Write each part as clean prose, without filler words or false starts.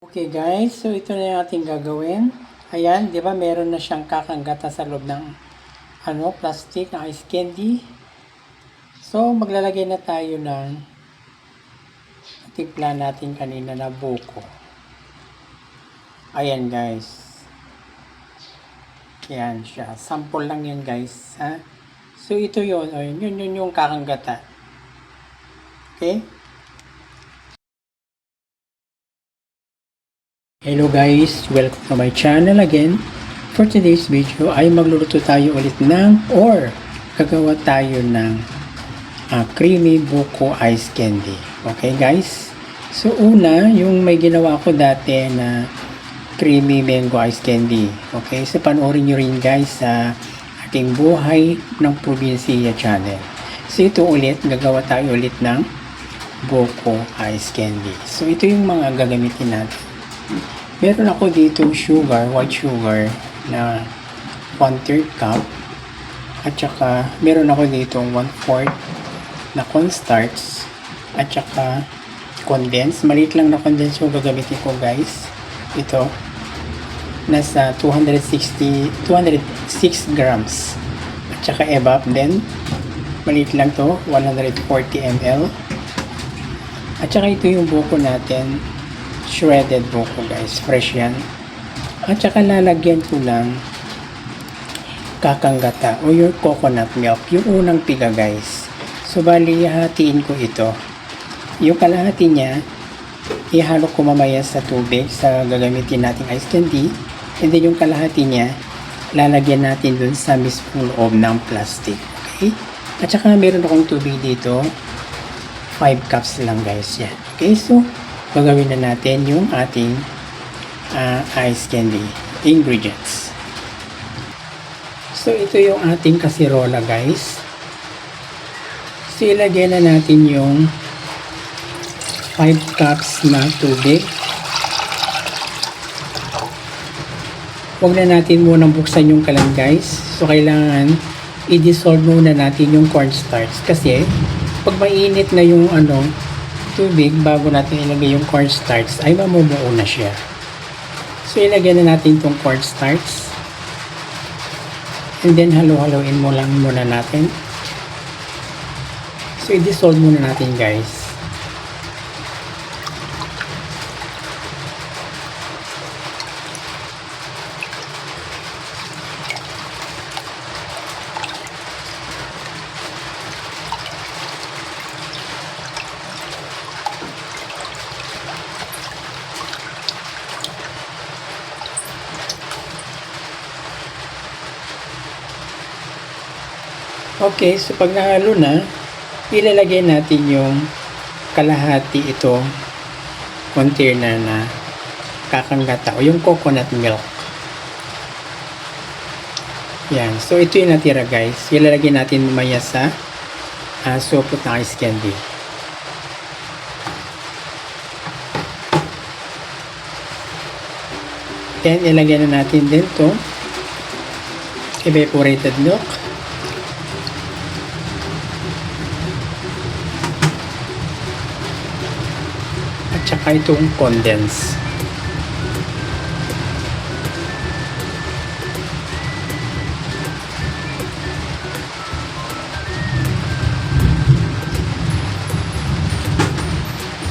Okay guys, so ito na yung ating gagawin. Ayan, di ba meron na siyang kakanggata sa loob ng plastic na ice candy. So maglalagay na tayo ng timpla natin kanina na buko. Ayan guys. Ayan siya. Sample lang yan guys. Ha? So ito yun. Yun yung kakanggata. Okay? Hello guys, welcome to my channel again. For today's video ay magluluto tayo ulit gagawa tayo ng creamy buko ice candy. Okay guys? So una, yung may ginawa ko dati na creamy mango ice candy. Okay? So panoorin nyo rin guys sa ating buhay ng probinsya channel. So ito ulit, gagawa tayo ulit ng buko ice candy. So ito yung mga gagamitin natin. Meron ako dito white sugar na 1/3 cup. At saka meron ako dito 1/4 na cornstarch. At saka condensed. Maliit lang na condensed yung gagamitin ko guys. Ito. Nasa 206 grams. At saka evap din. Maliit lang to. 140 ml. At saka ito yung buko natin. Shredded buko guys, fresh yan. At saka lalagyan ko lang kakanggata o yung coconut milk, yung unang piga guys. So bali, hatiin ko ito. Yung kalahati niya, ihalo ko mamaya sa tubig sa gagamitin nating ice candy. And then yung kalahati niya, lalagyan natin dun sa mismong loob ng plastic. Okay? At saka meron akong tubig dito, 5 cups lang guys yan. Okay, so gagawin na natin yung ating ice candy ingredients. So ito yung ating kasirola guys. So ilagay na natin yung 5 cups na tubig. Huwag na natin munang buksan yung kalan guys. So kailangan i-dissolve muna natin yung cornstarch kasi pag mainit na yung tubig bago natin ilagay yung cornstarch ay mamumuo na siya. So ilagay na natin itong cornstarch and then halo-haloin mo lang muna natin. So i-dissolve muna natin guys. Okay, so pag nahalo na, ilalagay natin yung kalahati itong container na kakanggata o yung coconut milk. Yan, so ito yung natira guys. Ilalagay natin mamaya sa supot ng ice candy. Then, ilagay na natin din to evaporated milk. Tsaka itong condense.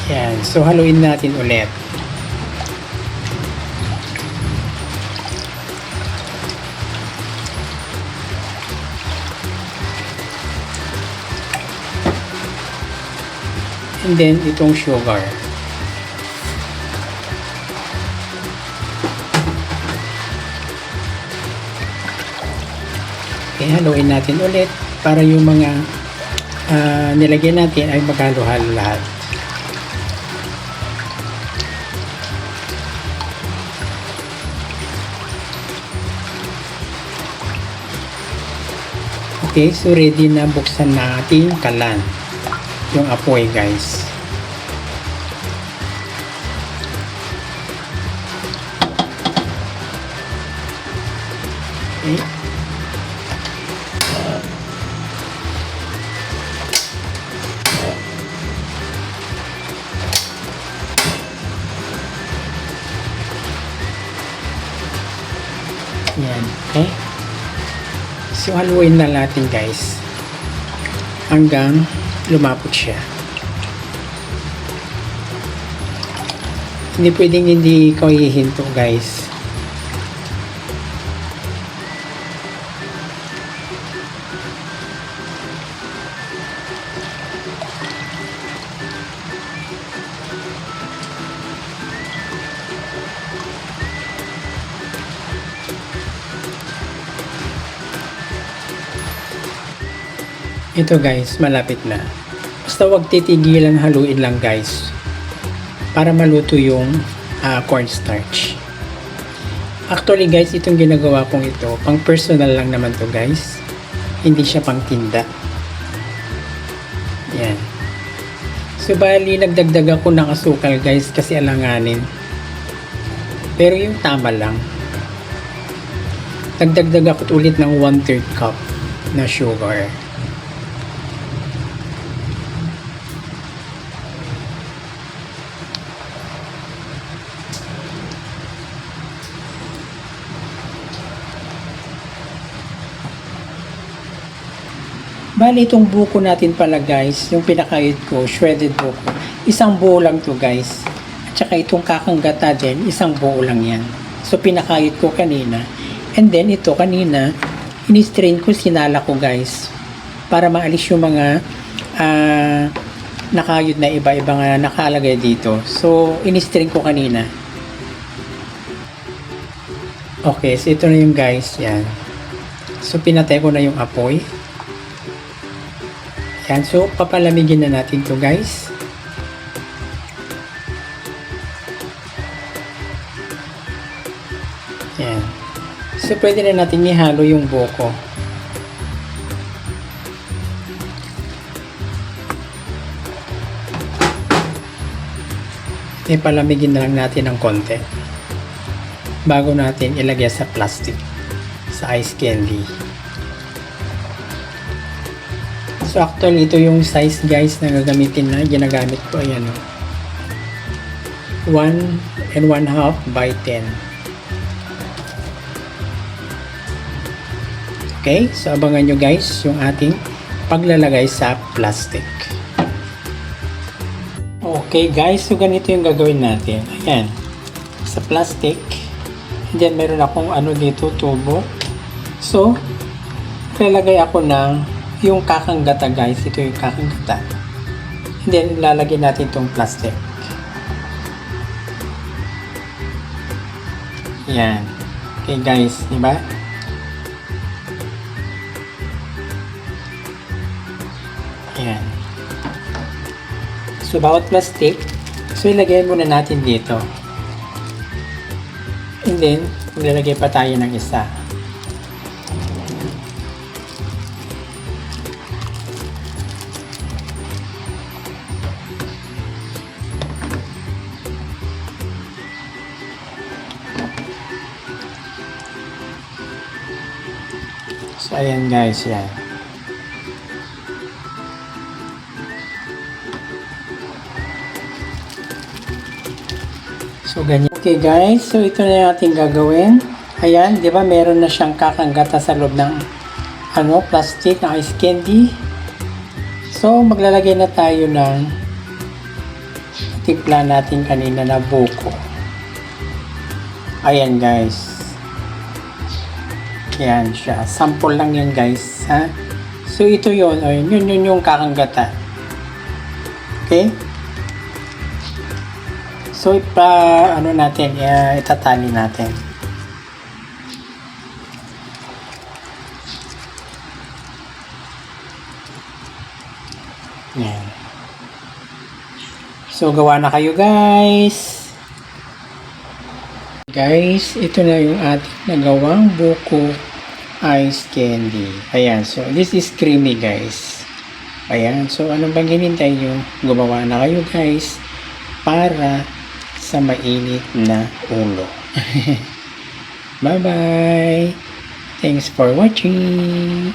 Yan. So, haluin natin ulit. And then, itong sugar. Okay, haluin natin ulit para yung mga nilagyan natin ay maghalo-halo lahat. Okay, so ready na, buksan na ating kalan. Yung apoy guys. Okay. Yan, okay? So, haluin na natin guys hanggang lumapot siya. Hindi pwedeng hindi ko hihinto guys. Ito guys, malapit na. Basta wag titigilan, haluin lang guys. Para maluto yung cornstarch. Actually guys, itong ginagawa kong ito, pang personal lang naman to guys. Hindi siya pang tinda. Yan. So bali, nagdagdag ako ng asukal guys kasi alanganin. Pero yung tama lang. Nagdagdag ako ulit ng 1/3 cup na sugar. Bali, itong buko natin pala guys, yung pinakayod ko, shredded buko, isang buo lang to guys. At saka itong kakanggata din, isang buo lang yan. So, pinakayod ko kanina. And then, ito kanina, in-strain ko, sinala ko guys. Para maalis yung mga nakayod na iba-iba nga nakalagay dito. So, in-strain ko kanina. Okay, so ito na yung guys, yan. So, pinatay ko na yung apoy. Yan, so papalamigin na natin to guys. Yan. So pwede na natin ihalo yung buko. Ipalamigin na lang natin ng konti bago natin ilagay sa plastic, sa ice candy. So actually, ito yung size guys na gagamitin na ginagamit ko. Ayan o. 1 1/2 by 10. Okay, so abangan nyo guys yung ating paglalagay sa plastic. Okay guys, so ganito yung gagawin natin. Ayan, sa plastic. And then meron akong ano dito, tubo. So, lalagay ako ng yung kakanggata guys, ito yung kakanggata. And then lalagyan natin itong plastic. Yan. Okay guys, di ba? Yan. So bawat plastic, so ilagay muna natin dito. And then maglalagay pa tayo ng isa. So, ayan guys, yan. So, ganyan. Okay guys, so ito na yung ating gagawin. Ayan, di ba meron na siyang kakanggata sa loob ng plastic na ice candy. So, maglalagay na tayo ng timpla natin kanina na buko. Ayan guys. Yan siya. Sample lang yan guys. Ha? So ito yun. O, yun yung kakanggata. Okay? So natin. Itatali natin. Yan. So gawa na kayo guys. Guys, ito na yung ating nagawang buko ice candy. Ayan, so this is creamy guys. Ayan, so ano bang hinintay nyo? Gumawa na kayo guys para sa mainit na ulo. Bye bye! Thanks for watching!